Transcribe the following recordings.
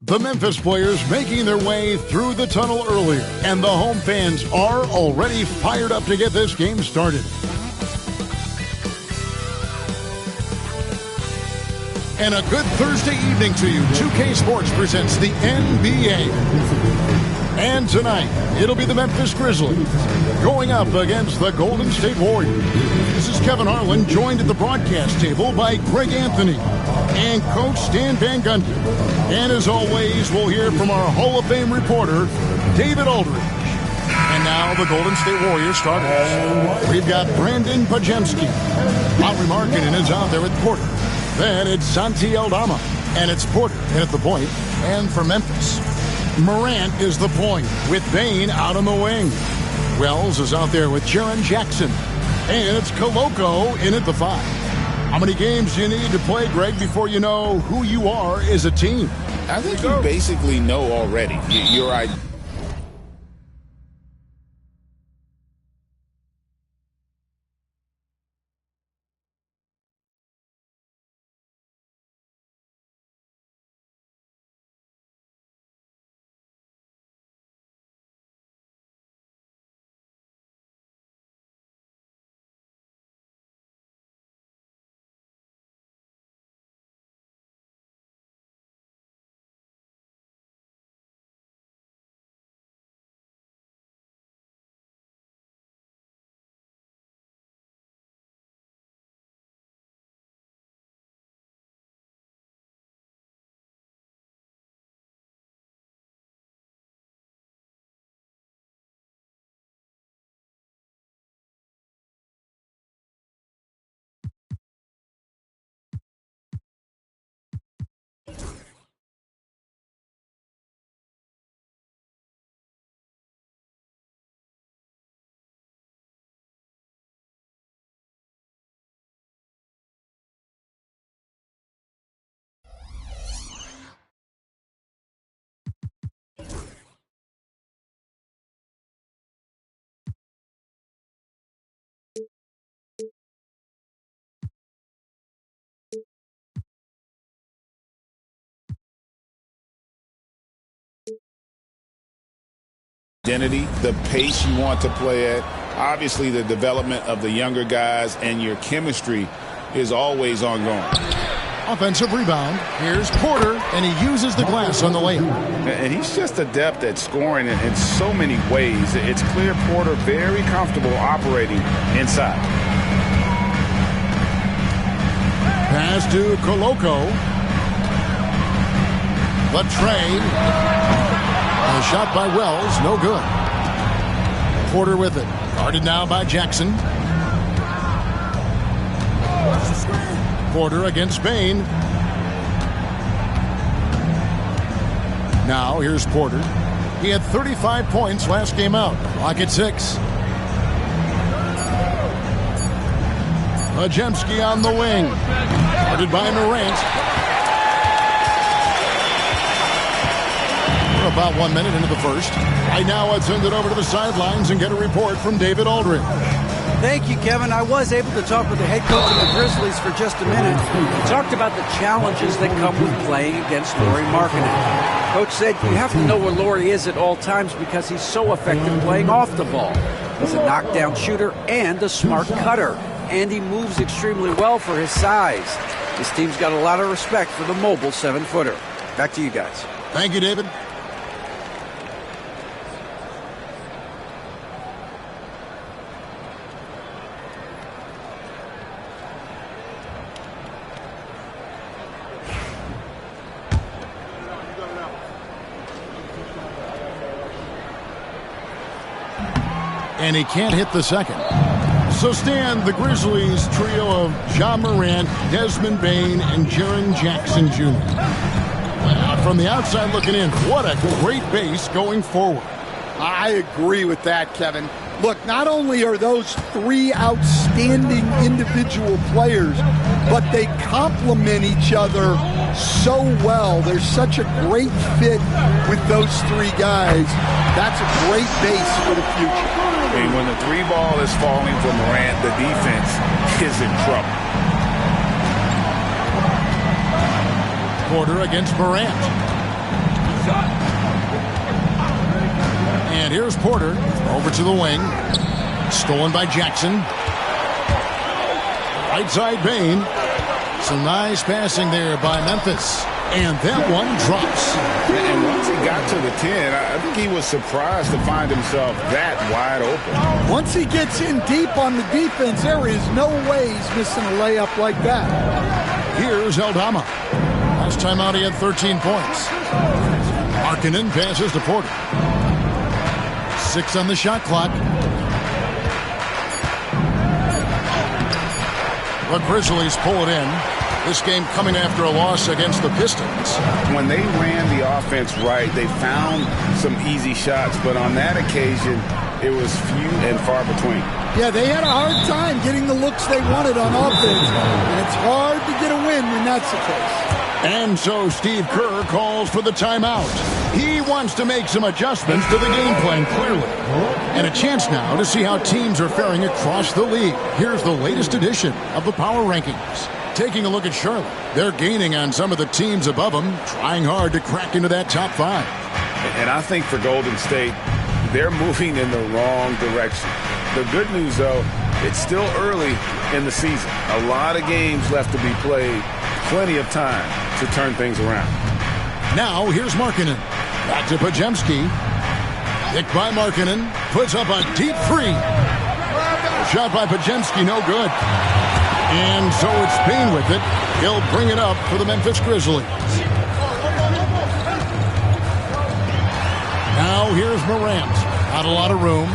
The Memphis players making their way through the tunnel earlier, and the home fans are already fired up to get this game started. And a good Thursday evening to you. 2K Sports presents the NBA. And tonight, it'll be the Memphis Grizzlies going up against the Golden State Warriors. This is Kevin Harlan, joined at the broadcast table by Greg Anthony and Coach Stan Van Gundy. And as always, we'll hear from our Hall of Fame reporter, David Aldridge. And now the Golden State Warriors starters. We've got Brandon Pajemski. Lauri Markkanen is out there at Porter. Then it's Santi Aldama. And it's Porter in at the point. And for Memphis, Morant is the point with Bane out on the wing. Wells is out there with Jaren Jackson. And it's Koloko in at the 5. How many games do you need to play, Greg, before you know who you are as a team? I think you basically know already. You're right. Identity, the pace you want to play at, obviously the development of the younger guys, and your chemistry is always ongoing. Offensive rebound. Here's Porter, and he uses the glass on the layup. And he's just adept at scoring in so many ways. It's clear Porter very comfortable operating inside. Pass to Koloko. The tray. A shot by Wells, no good. Porter with it. Guarded now by Jackson. Porter against Bane. Now here's Porter. He had 35 points last game out. Clock at 6. Pajemski on the wing. Guarded by Morant. About 1 minute into the first. Right now, let's send it over to the sidelines and get a report from David Aldridge. Thank you, Kevin. I was able to talk with the head coach of the Grizzlies for just a minute. He talked about the challenges that come with playing against Lauri Markkanen. Coach said you have to know where Lauri is at all times because he's so effective playing off the ball. He's a knockdown shooter and a smart cutter, and he moves extremely well for his size. This team's got a lot of respect for the mobile 7-footer. Back to you guys. Thank you, David. And he can't hit the second. So Stan, the Grizzlies trio of Ja Morant, Desmond Bane, and Jaren Jackson Jr. From the outside looking in, what a great base going forward. I agree with that, Kevin. Look, not only are those three outstanding individual players, but they complement each other so well. There's such a great fit with those three guys. That's a great base for the future. I mean, when the three ball is falling for Morant, the defense is in trouble. Porter against Morant. And here's Porter over to the wing. Stolen by Jackson. Right side Bain. Some nice passing there by Memphis. And that one drops. And once he got to the 10, I think he was surprised to find himself that wide open. Once he gets in deep on the defense, there is no way he's missing a layup like that. Here's Aldama. Last time out he had 13 points. Markkanen passes to Porter. 6 on the shot clock. The Grizzlies pull it in. This game coming after a loss against the Pistons. When they ran the offense right, they found some easy shots, but on that occasion, it was few and far between. Yeah, they had a hard time getting the looks they wanted on offense, and it's hard to get a win when that's the case. And so Steve Kerr calls for the timeout. He wants to make some adjustments to the game plan, clearly. And a chance now to see how teams are faring across the league. Here's the latest edition of the Power Rankings. Taking a look at Charlotte, they're gaining on some of the teams above them, trying hard to crack into that top 5. And I think for Golden State, they're moving in the wrong direction. The good news, though, it's still early in the season. A lot of games left to be played, plenty of time to turn things around. Now, here's Markkanen. Back to Podziemski. Picked by Markkanen. Puts up a deep 3. A shot by Podziemski, no good. And so it's Bain with it. He'll bring it up for the Memphis Grizzlies. Now here's Morant. Not a lot of room.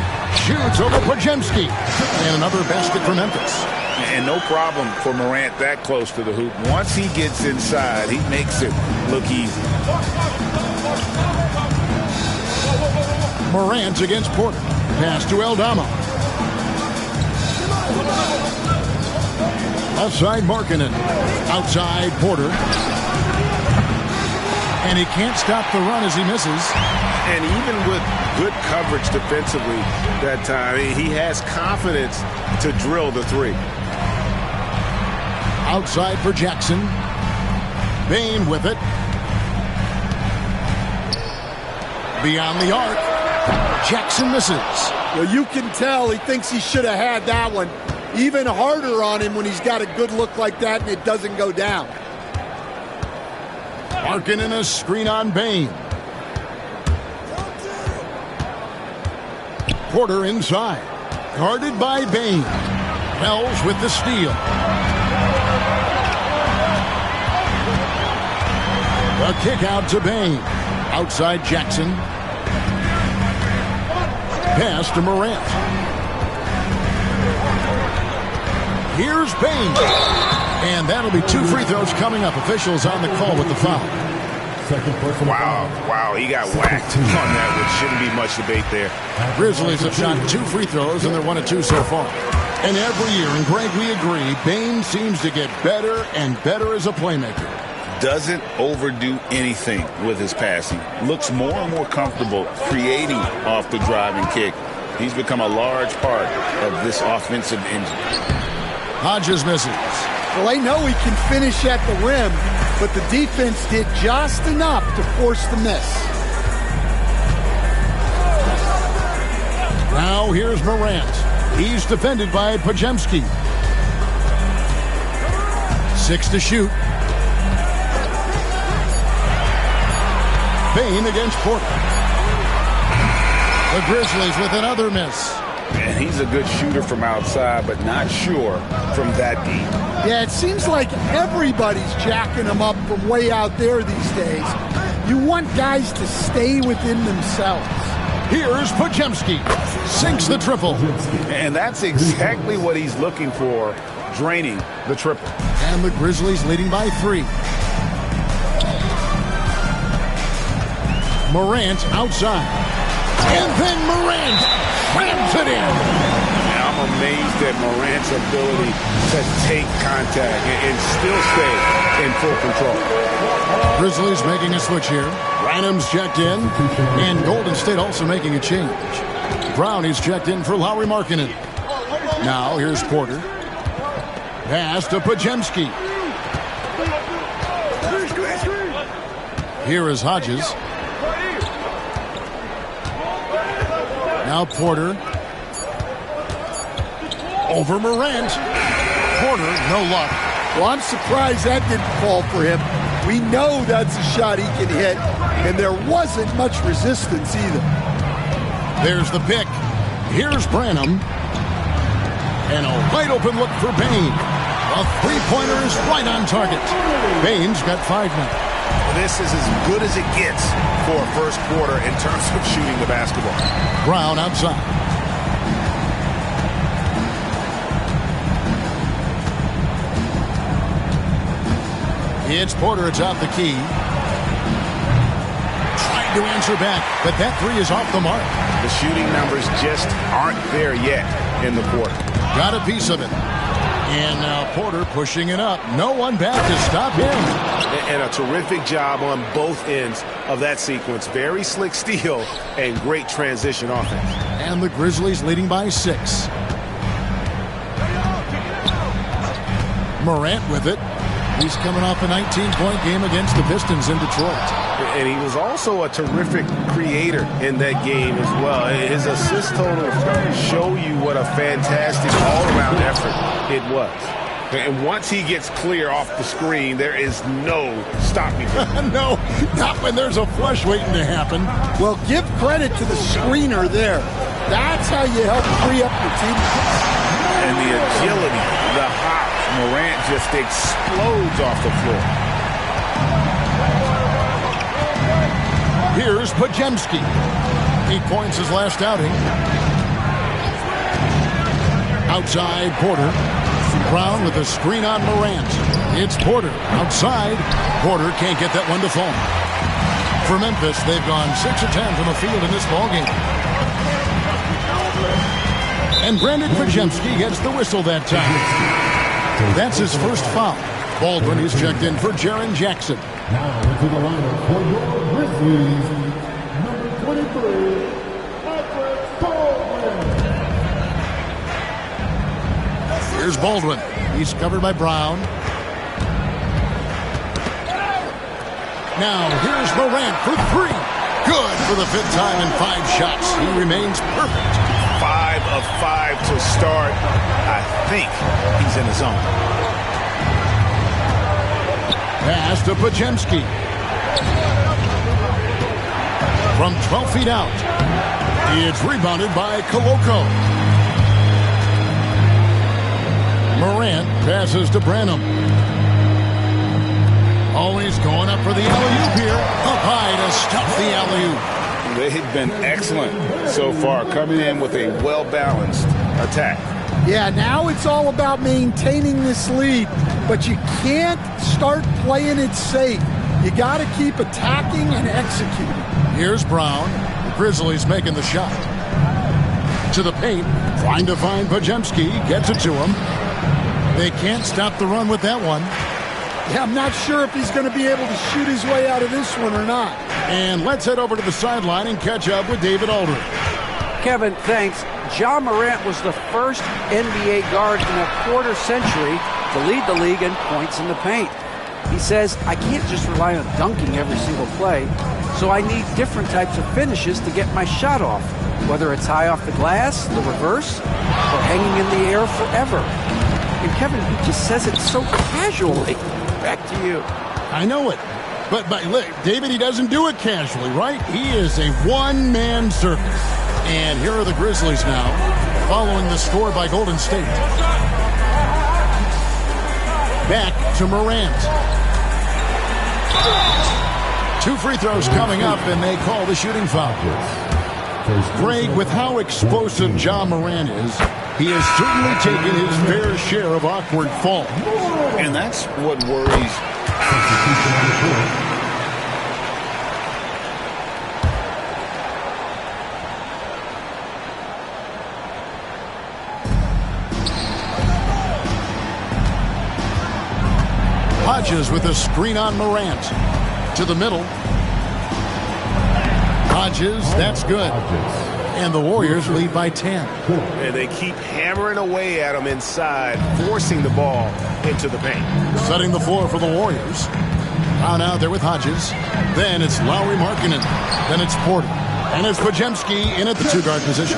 Shoots over Podziemski. And another basket for Memphis. And no problem for Morant that close to the hoop. Once he gets inside, he makes it look easy. Morant against Porter. Pass to Aldama. Outside Markkanen. Outside Porter. And he can't stop the run as he misses. And even with good coverage defensively that time, he has confidence to drill the 3. Outside for Jackson. Bain with it. Beyond the arc. Jackson misses. Well, you can tell he thinks he should have had that one. Even harder on him when he's got a good look like that and it doesn't go down. Markkanen a screen on Bain. Porter inside. Guarded by Bain. Wells with the steal. A kick out to Bain. Outside Jackson. Pass to Morant. Here's Bain. And that'll be 2 free throws coming up. Officials on the call with the foul. Wow, he got whacked on that, which shouldn't be much debate there. Grizzlies have shot 2 free throws, and they're 1 of 2 so far. And every year, and Greg, we agree, Bain seems to get better and better as a playmaker. Doesn't overdo anything with his passing. Looks more and more comfortable creating off the driving kick. He's become a large part of this offensive engine. Hodges misses. Well, they know he can finish at the rim, but the defense did just enough to force the miss. Now here's Morant. He's defended by Podziemski. 6 to shoot. Bain against Porter. The Grizzlies with another miss. And he's a good shooter from outside, but not sure from that deep. Yeah, it seems like everybody's jacking him up from way out there these days. You want guys to stay within themselves. Here's Podziemski. Sinks the triple. And that's exactly what he's looking for, draining the triple. And the Grizzlies leading by 3. Morant outside. And then Morant slams it in. And I'm amazed at Morant's ability to take contact and still stay in full control. Grizzlies making a switch here. Branham's checked in. And Golden State also making a change. Brownie's checked in for Lauri Markkanen. Now here's Porter. Pass to 3. Here is Hodges. Now Porter. Over Morant. Porter, no luck. Well, I'm surprised that didn't fall for him. We know that's a shot he can hit, and there wasn't much resistance either. There's the pick. Here's Branham. And a wide open look for Bain. A three-pointer is right on target. Bain's got 5 now. This is as good as it gets for a first quarter in terms of shooting the basketball. Brown outside. It's Porter atop the key. Trying to answer back, but that three is off the mark. The shooting numbers just aren't there yet in the quarter. Got a piece of it. And now Porter pushing it up. No one back to stop him. And a terrific job on both ends of that sequence. Very slick steal and great transition offense. And the Grizzlies leading by 6. Morant with it. He's coming off a 19-point game against the Pistons in Detroit. And he was also a terrific creator in that game as well. His assist totals show you what a fantastic all-around effort it was. And once he gets clear off the screen, there is no stopping him. No, not when there's a flush waiting to happen. Well, give credit to the screener there. That's how you help free up your teammates. And the agility, the hop, Morant just explodes off the floor. Here's Pajemski. 8 points his last outing. Outside, Porter. Brown with a screen on Morant. It's Porter. Outside. Porter can't get that one to fall. For Memphis, they've gone 6 of 10 from the field in this ballgame. And Brandon Pajemski gets the whistle that time. That's his first foul. Baldwin is checked in for Jaren Jackson. Now into the lineup for your Grizzlies, number 23, Baldwin. Here's Baldwin. He's covered by Brown. Now here's Morant for 3. Good for the 5th time in 5 shots. He remains perfect. 5 of 5 to start. I think he's in the zone. Pass to Pajemski. From 12 feet out. It's rebounded by Koloko. Morant passes to Branham. Always going up for the alley-oop here. Up high to stuff the alley-oop. They've been excellent so far, coming in with a well-balanced attack. Yeah, now it's all about maintaining this lead, but you can't start playing it safe. You got to keep attacking and executing. Here's Brown. The Grizzlies making the shot. To the paint, trying to find Pajemski. Gets it to him. They can't stop the run with that one. Yeah, I'm not sure if he's going to be able to shoot his way out of this one or not. And let's head over to the sideline and catch up with David Aldridge. Kevin, thanks. Ja Morant was the first NBA guard in a quarter century to lead the league in points in the paint. He says, I can't just rely on dunking every single play, so I need different types of finishes to get my shot off, whether it's high off the glass, the reverse, or hanging in the air forever. And Kevin, he just says it so casually. Back to you. I know it. But look, David, he doesn't do it casually, right? He is a one-man circus. And here are the Grizzlies now, following the score by Golden State. Back to Morant. 2 free throws coming up, and they call the shooting foul. Greg, with how explosive Ja Morant is, he has certainly taken his fair share of awkward falls. And that's what worries. Hodges with a screen on Morant. To the middle. Hodges, that's good. And the Warriors lead by 10. And they keep hammering away at him inside, forcing the ball into the paint. Setting the floor for the Warriors. Brown out there with Hodges. Then it's Lowry Markkanen. Then it's Porter. And it's Pajemski in at the 2-guard position.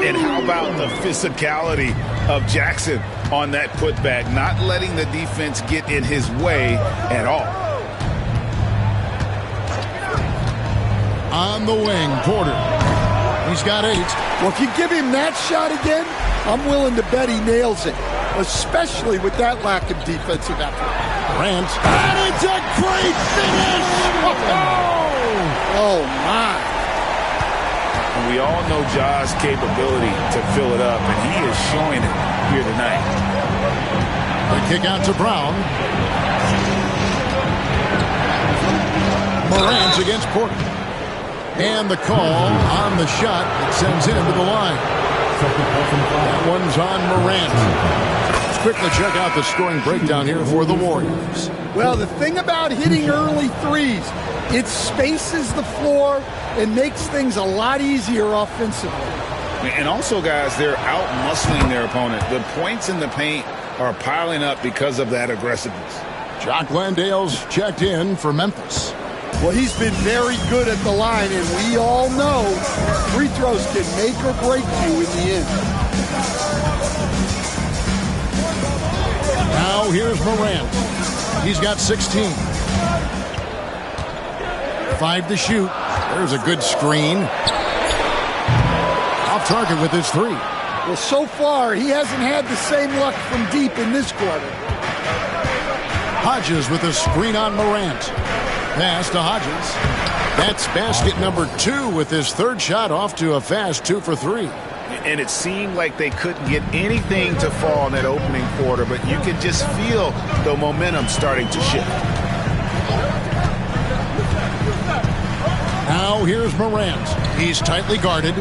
And how about the physicality of Jackson on that putback, not letting the defense get in his way at all. On the wing, Porter. He's got 8. Well, if you give him that shot again, I'm willing to bet he nails it, especially with that lack of defensive effort. Grant. And it's a great finish! Oh, my. And we all know Ja's capability to fill it up, and he is showing it here tonight. The kick out to Brown. Morant against Porter. And the call on the shot that sends him to the line. That one's on Morant. Let's quickly check out the scoring breakdown here for the Warriors. Well, the thing about hitting early threes, it spaces the floor and makes things a lot easier offensively. And also, guys, they're out-muscling their opponent. The points in the paint are piling up because of that aggressiveness. Jock Landale's checked in for Memphis. Well, he's been very good at the line, and we all know free throws can make or break you in the end. Now here's Morant. He's got 16. 5 to shoot. There's a good screen. Off target with his 3. Well, so far, he hasn't had the same luck from deep in this quarter. Hodges with a screen on Morant. Pass to Hodges. That's basket number 2 with his 3rd shot off to a fast 2 for 3. And it seemed like they couldn't get anything to fall in that opening quarter, but you could just feel the momentum starting to shift. Now here's Morant. He's tightly guarded.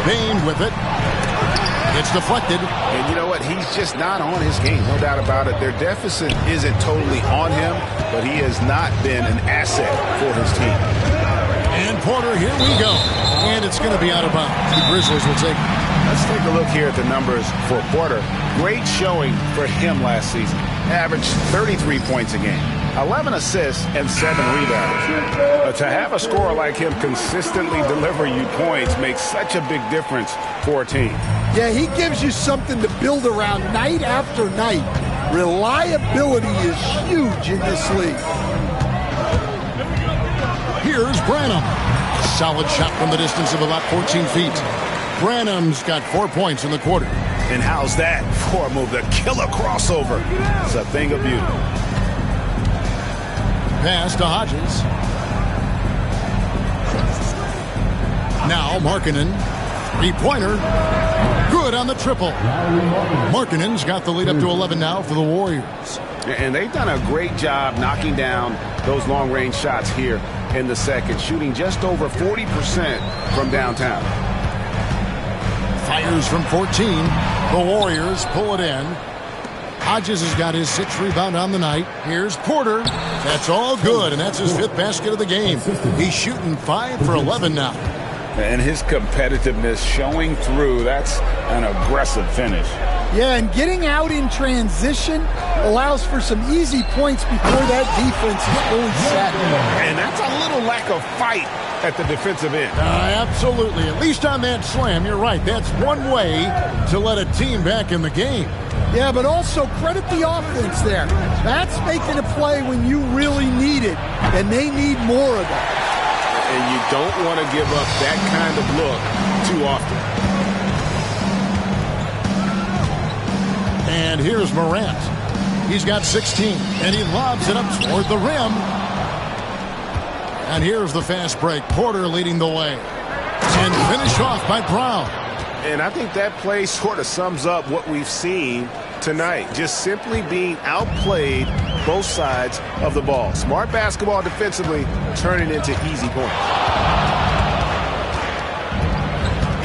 Bain with it. It's deflected. And you know what? He's just not on his game. No doubt about it. Their deficit isn't totally on him, but he has not been an asset for his team. And Porter, here we go. And it's going to be out of bounds. The Grizzlies will take it. Let's take a look here at the numbers for Porter. Great showing for him last season. Averaged 33 points a game, 11 assists, and 7 rebounds. To have a scorer like him consistently deliver you points makes such a big difference for a team. Yeah, he gives you something to build around night after night. Reliability is huge in this league. Here's Branham. Solid shot from the distance of about 14 feet. Branham's got 4 points in the quarter. And how's that for a move? The killer crossover. It's a thing of beauty. Pass to Hodges. Now Markkanen. 3-pointer. Good on the triple. Markkanen's got the lead up to 11 now for the Warriors. And they've done a great job knocking down those long-range shots here in the second, shooting just over 40% from downtown. Fires from 14. The Warriors pull it in. Hodges has got his 6th rebound on the night. Here's Porter. That's all good, and that's his 5th basket of the game. He's shooting 5 for 11 now. And his competitiveness showing through. That's an aggressive finish. Yeah, and getting out in transition allows for some easy points before that defense is fully set. And that's a little lack of fight at the defensive end. Absolutely. At least on that slam, you're right. That's one way to let a team back in the game. Yeah, but also credit the offense there. That's making a play when you really need it, and they need more of that. And you don't want to give up that kind of look too often. And here's Morant. He's got 16, and he lobs it up toward the rim. And here's the fast break. Porter leading the way. And finished off by Brown. And I think that play sort of sums up what we've seen tonight. Just simply being outplayed both sides of the ball. Smart basketball defensively, turning into easy points.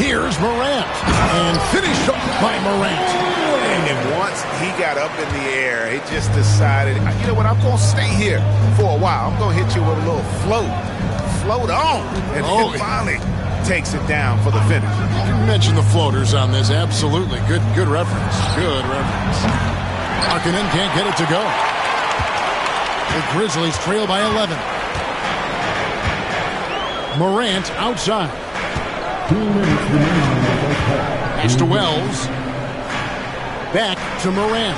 Here's Morant. And finished off by Morant. And once he got up in the air, he just decided, you know what, I'm going to stay here for a while. I'm going to hit you with a little float. Float on. And then finally takes it down for the finish. You mentioned the floaters on this. Absolutely. Good reference. Good reference. Markkanen can't get it to go. The Grizzlies trail by 11. Morant outside. Pass to Wells. Back to Morant.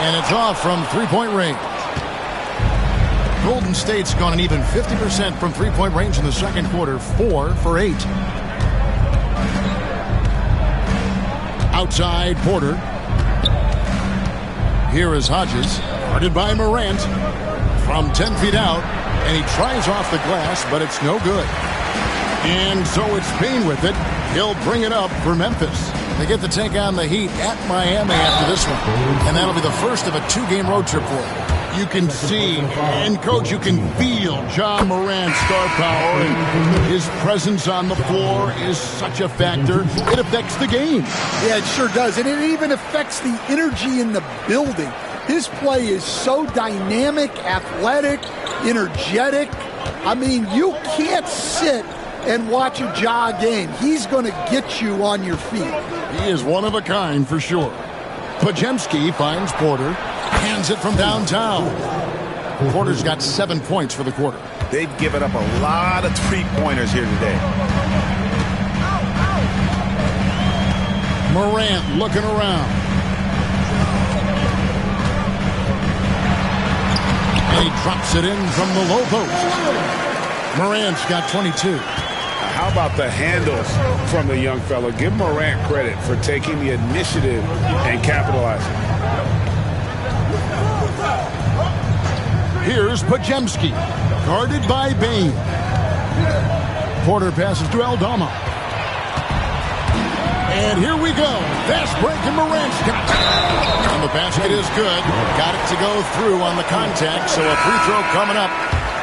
And it's off from three-point range. Golden State's gone an even 50% from three-point range in the second quarter, 4 for 8. Outside Porter. Here is Hodges, guarded by Morant from 10 feet out, and he tries off the glass, but it's no good. And so it's Payne with it. He'll bring it up for Memphis. They get to take on the Heat at Miami after this one, and that'll be the first of a 2-game road trip for them. You can see, and Coach, you can feel Ja Morant's star power, and his presence on the floor is such a factor. It affects the game. Yeah, it sure does, and it even affects the energy in the building. His play is so dynamic, athletic, energetic. I mean, you can't sit and watch a Ja game. He's going to get you on your feet. He is one of a kind for sure. Podziemski finds Porter, hands it from downtown. Porter's got 7 points for the quarter. They've given up a lot of three-pointers here today. Morant looking around. And he drops it in from the low post. Morant's got 22. How about the handles from the young fella? Give Morant credit for taking the initiative and capitalizing. Here's Podziemski, guarded by Bane. Porter passes to Aldama. And here we go. Fast break, and Morant's got it. And the basket is good. Got it to go through on the contact, so a free throw coming up.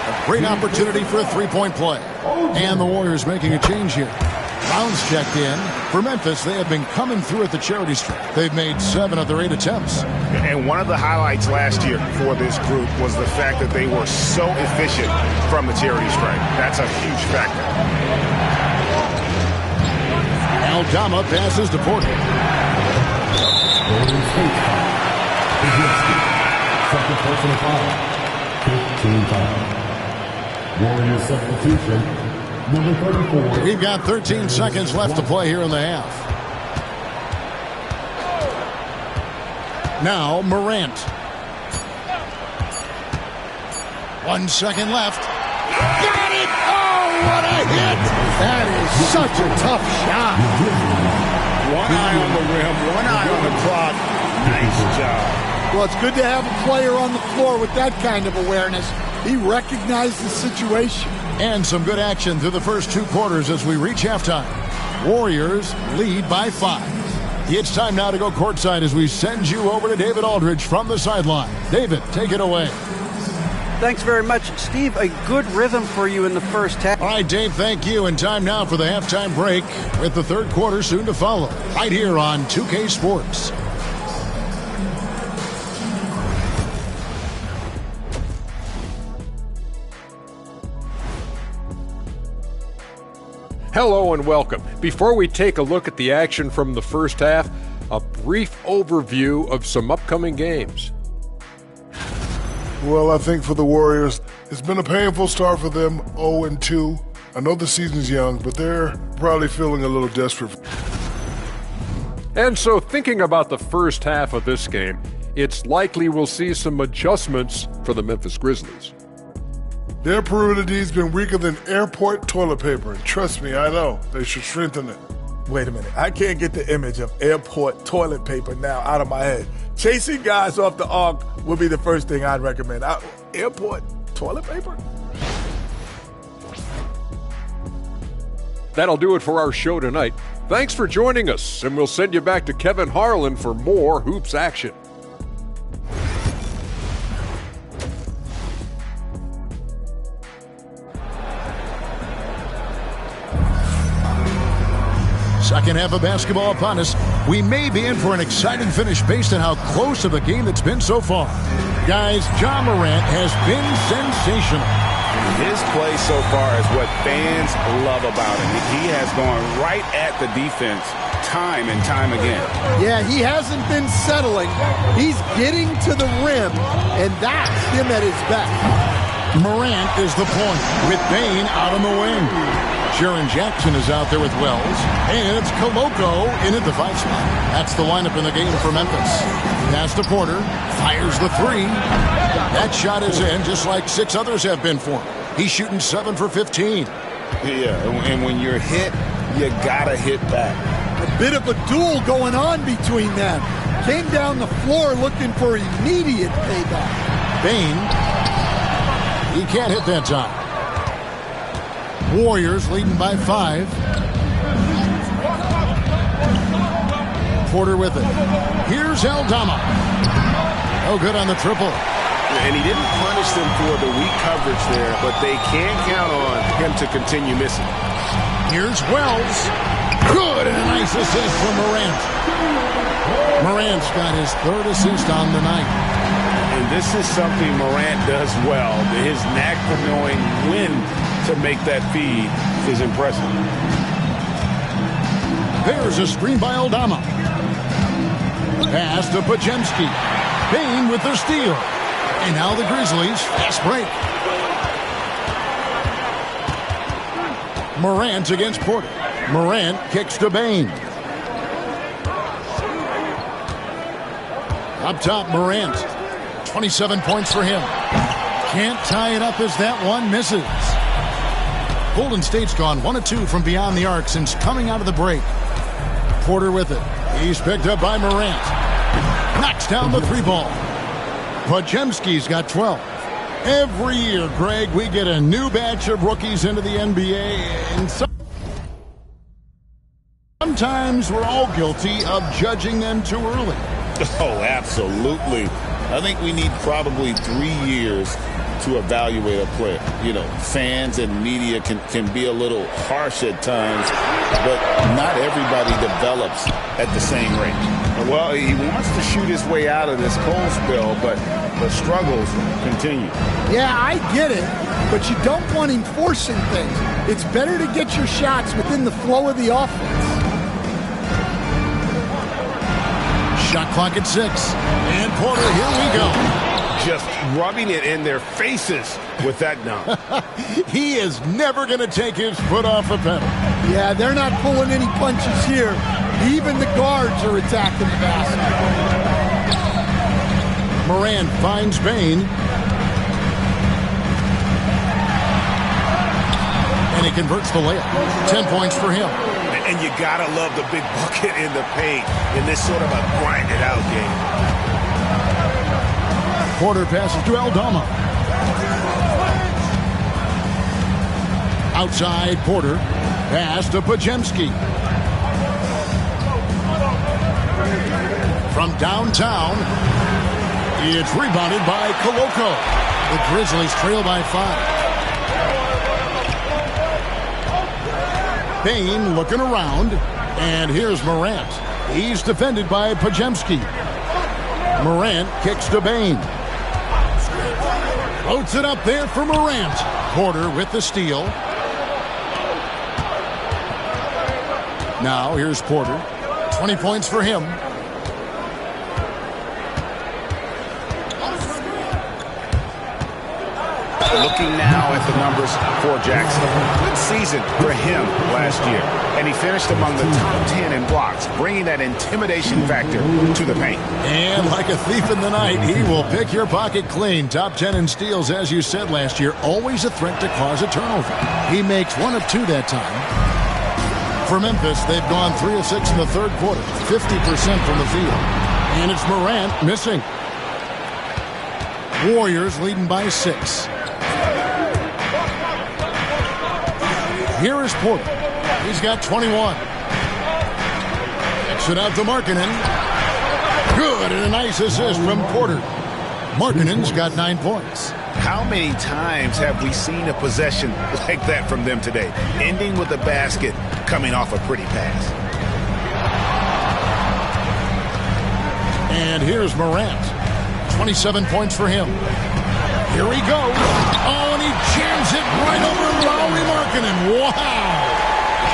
A great opportunity for a three-point play. And the Warriors making a change here. Brown's checked in. For Memphis, they have been coming through at the charity stripe. They've made 7 of their 8 attempts. And one of the highlights last year for this group was the fact that they were so efficient from the charity stripe. That's a huge factor. Aldama passes to Porter. Second personal foul. 15 foul. Warriors substitution, number 34. We've got 13 seconds left to play here in the half. Now Morant. 1 second left. Got it! Oh, what a hit! That is such a tough shot. One eye on the rim, one eye on the clock. Nice job. Well, it's good to have a player on the floor with that kind of awareness. He recognized the situation. And some good action through the first 2 quarters as we reach halftime. Warriors lead by 5. It's time now to go courtside as we send you over to David Aldridge from the sideline. David, take it away. Thanks very much, Steve. A good rhythm for you in the first half. All right, Dave, thank you. And time now for the halftime break with the third quarter soon to follow. Right here on 2K Sports. Hello and welcome. Before we take a look at the action from the first half, a brief overview of some upcoming games. Well, I think for the Warriors, it's been a painful start for them, 0-2. I know the season's young, but they're probably feeling a little desperate. And so thinking about the first half of this game, it's likely we'll see some adjustments for the Memphis Grizzlies. Their perimeter D's been weaker than airport toilet paper. And trust me, I know. They should strengthen it. Wait a minute. I can't get the image of airport toilet paper now out of my head. Chasing guys off the arc would be the first thing I'd recommend. Airport toilet paper? That'll do it for our show tonight. Thanks for joining us, and we'll send you back to Kevin Harlan for more hoops action. Second half of basketball upon us. We may be in for an exciting finish based on how close of a game it's been so far. Guys, Ja Morant has been sensational. His play so far is what fans love about him. He has gone right at the defense time and time again. Yeah, he hasn't been settling. He's getting to the rim, and that's him at his best. Morant is the point with Bain out on the wing. Jaren Jackson is out there with Wells. And it's Koloko in at the 5 spot. That's the lineup in the game for Memphis. Pass to Porter. Fires the 3. That shot is in just like 6 others have been for him. He's shooting 7 for 15. Yeah, and when you're hit, you gotta hit back. A bit of a duel going on between them. Came down the floor looking for immediate payback. Bain. He can't hit that time. Warriors leading by 5. Porter with it. Here's Aldama. No good on the triple. And he didn't punish them for the weak coverage there, but they can't count on him to continue missing. Here's Wells. Good, and a nice assist from Morant. Morant's got his 3rd assist on the night. And this is something Morant does well. His knack for knowing when to make that feed is impressive. There's a screen by Aldama. Pass to Pajemski. Bain with the steal. And now the Grizzlies, fast break. Morant against Porter. Morant kicks to Bain. Up top, Morant. 27 points for him. Can't tie it up as that one misses. Golden State's gone 1 of 2 from beyond the arc since coming out of the break. Porter with it. He's picked up by Morant. Knocks down the 3 ball. Pajemski's got 12. Every year, Greg, we get a new batch of rookies into the NBA, and sometimes we're all guilty of judging them too early. Oh, absolutely. I think we need probably 3 years to evaluate a player. You know, fans and media can be a little harsh at times, but not everybody develops at the same rate. Well, he wants to shoot his way out of this cold spell, but the struggles continue. Yeah, I get it, but you don't want him forcing things. It's better to get your shots within the flow of the offense. Shot clock at 6. And Porter, here we go. Just rubbing it in their faces with that dunk. He is never going to take his foot off the pedal. Yeah, they're not pulling any punches here. Even the guards are attacking the basket. Morant finds Bain. And he converts the layup. 10 points for him. And you gotta love the big bucket in the paint in this sort of a grinded out game. Porter passes to Aldama. Outside, Porter. Pass to Pajemski. From downtown, it's rebounded by Koloko. The Grizzlies trail by 5. Bain looking around, and here's Morant. He's defended by Pajemski. Morant kicks to Bain. Floats it up there for Morant. Porter with the steal. Now here's Porter. 20 points for him. Looking now at the numbers for Jackson. Good season for him last year. And he finished among the top 10 in blocks, bringing that intimidation factor to the paint. And like a thief in the night, he will pick your pocket clean. Top 10 in steals, as you said last year. Always a threat to cause a turnover. He makes 1 of 2 that time. For Memphis, they've gone 3 of 6 in the third quarter. 50% from the field. And it's Morant missing. Warriors leading by 6. Here is Porter. He's got 21. Kicks it out to Markkanen. Good, and a nice assist from Porter. Markkanen's got 9 points. How many times have we seen a possession like that from them today? Ending with a basket, coming off a pretty pass. And here's Morant. 27 points for him. Here he goes. Oh, and he jams it right over Lauri Markkanen. Wow.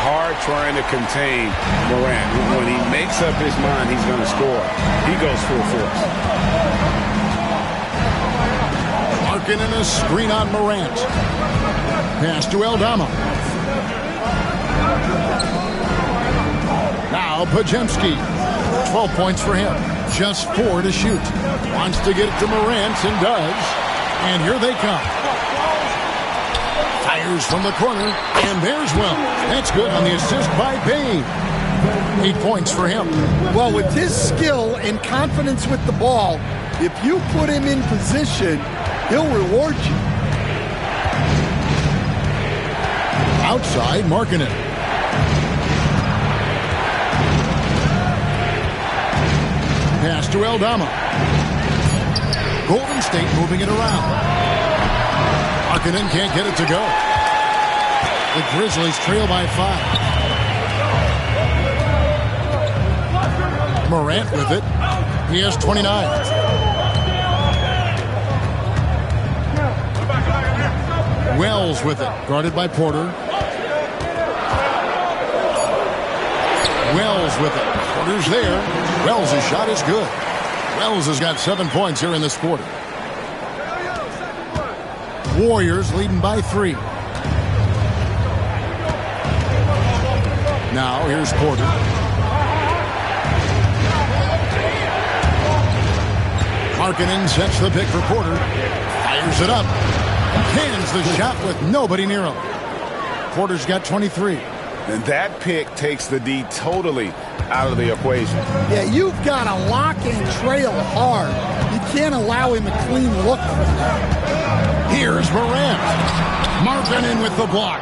Hard trying to contain Morant. When he makes up his mind he's going to score, he goes full force. Markkanen a screen on Morant. Pass to Aldama. Now Pajemski. 12 points for him. Just 4 to shoot. Wants to get it to Morant and does. And here they come. Fires from the corner. And there's Wells. That's good on the assist by Payne. 8 points for him. Well, with his skill and confidence with the ball, if you put him in position, he'll reward you. Outside, Markkanen. Pass to Aldama. Golden State moving it around. Markkanen can't get it to go. The Grizzlies trail by 5. Morant with it. He has 29. Wells with it. Guarded by Porter. Wells with it. Porter's there. Wells' shot is good. Wells has got 7 points here in this quarter. Warriors leading by 3. Now here's Porter. Markkanen sets the pick for Porter. Fires it up. Hands the shot with nobody near him. Porter's got 23. And that pick takes the D totally out of the equation. Yeah, you've got to lock and trail hard. You can't allow him a clean look. Here's Morant. Markkanen with the block.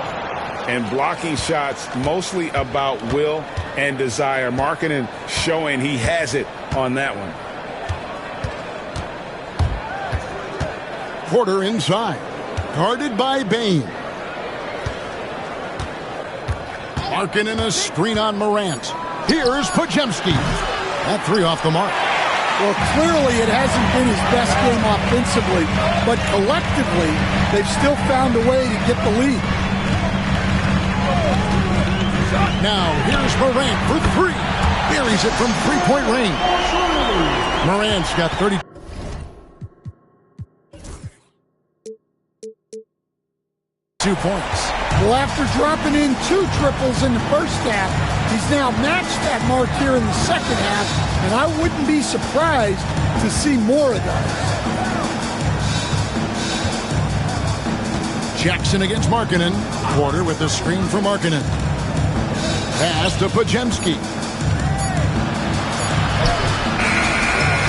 And blocking shots mostly about will and desire. Markkanen showing he has it on that one. Porter inside. Guarded by Bane. Markkanen a screen on Morant. Here's Pajemski. That 3 off the mark. Well, clearly it hasn't been his best game offensively, but collectively, they've still found a way to get the lead. Now, here's Morant for 3. Buries it from 3-point range. Morant's got 30. Points. Well, after dropping in 2 triples in the first half, he's now matched that mark here in the second half, and I wouldn't be surprised to see more of those. Jackson against Markkanen. Porter with the screen for Markkanen. Pass to Pajemski.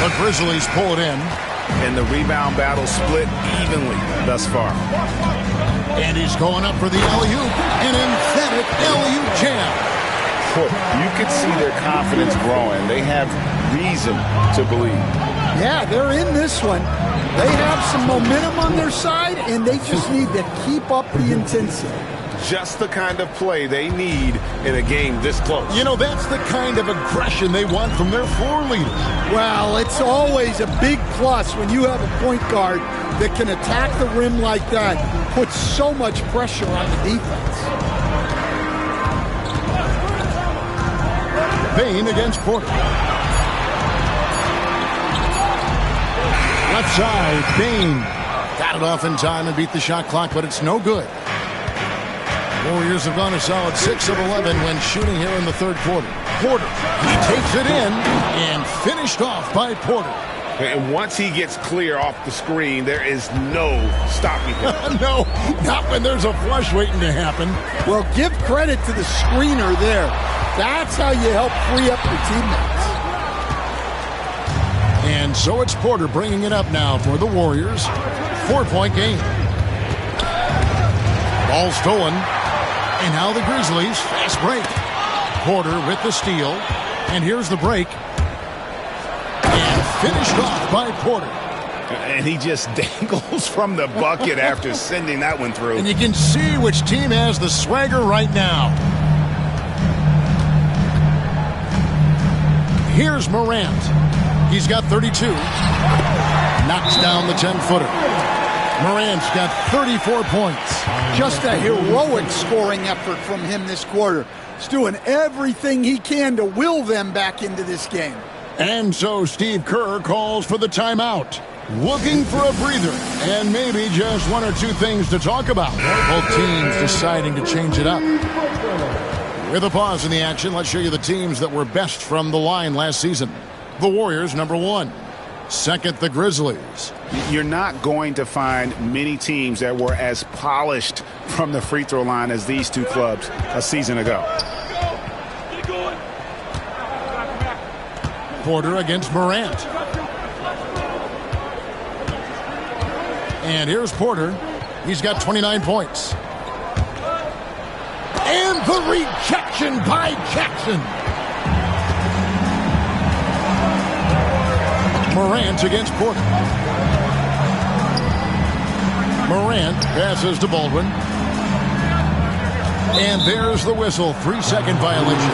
The Grizzlies pull it in. And the rebound battle split evenly thus far. And he's going up for the alley-oop. An emphatic alley-oop jam. You could see their confidence growing. They have reason to believe. Yeah, they're in this one. They have some momentum on their side, and they just need to keep up the intensity. Just the kind of play they need in a game this close. You know, that's the kind of aggression they want from their floor leader. Well, it's always a big plus when you have a point guard that can attack the rim like that, puts so much pressure on the defense. Payne against Porter. Left side, Payne. Got it off in time and beat the shot clock, but it's no good. Warriors have gone a solid 6 of 11 when shooting here in the third quarter. Porter, he takes it in and finished off by Porter. And once he gets clear off the screen, there is no stopping him. No, not when there's a flush waiting to happen. Well, give credit to the screener there. That's how you help free up your teammates. And so it's Porter bringing it up now for the Warriors. 4-point game. Ball stolen. And now the Grizzlies, fast break. Porter with the steal. And here's the break. And finished off by Porter. And he just dangles from the bucket after sending that one through. And you can see which team has the swagger right now. Here's Morant. He's got 32. Knocks down the 10-footer. Morant's got 34 points. Just a heroic scoring effort from him this quarter. He's doing everything he can to will them back into this game. And so Steve Kerr calls for the timeout. looking for a breather and maybe just one or two things to talk about. Both teams deciding to change it up. With a pause in the action, let's show you the teams that were best from the line last season. The Warriors, number 1. Second, the Grizzlies. You're not going to find many teams that were as polished from the free throw line as these two clubs a season ago. Porter against Morant. And here's Porter. He's got 29 points. And the rejection by Jackson. Morant against Porter. Morant passes to Baldwin. And there's the whistle. 3-second violation.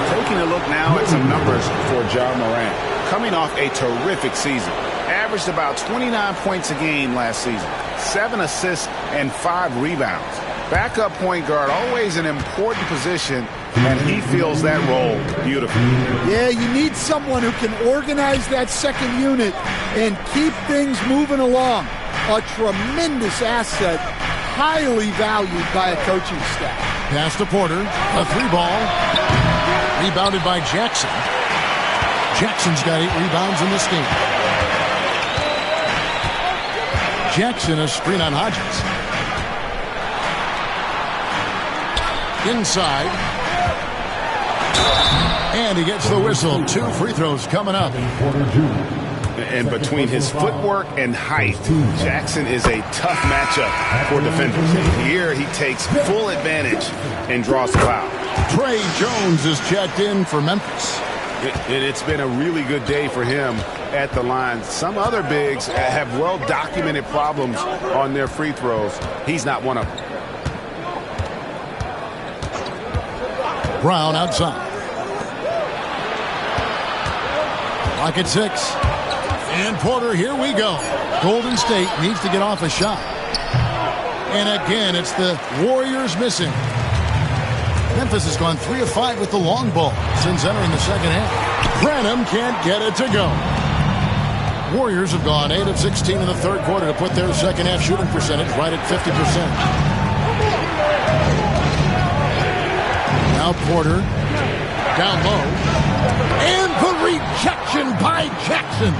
Taking a look now at some numbers for Ja Morant. Coming off a terrific season. Averaged about 29 points a game last season. 7 assists and 5 rebounds. Backup point guard, always an important position, and he fills that role beautifully. Yeah, you need someone who can organize that second unit and keep things moving along. A tremendous asset, highly valued by a coaching staff. Pass to Porter, a 3-ball. Rebounded by Jackson. Jackson's got 8 rebounds in this game. Jackson, a screen on Hodges. Inside. And he gets the whistle. 2 free throws coming up. And between his footwork and height, Jackson is a tough matchup for defenders. Here he takes full advantage and draws the foul. Trey Jones is checked in for Memphis. It's been a really good day for him at the line. Some other bigs have well-documented problems on their free throws. He's not one of them. Brown outside. Clock at 6. And Porter, here we go. Golden State needs to get off a shot. And again, it's the Warriors missing. Memphis has gone 3 of 5 with the long ball since entering the second half. Branham can't get it to go. Warriors have gone 8 of 16 in the third quarter to put their second half shooting percentage right at 50%. Now Porter down low. And the rejection by Jackson.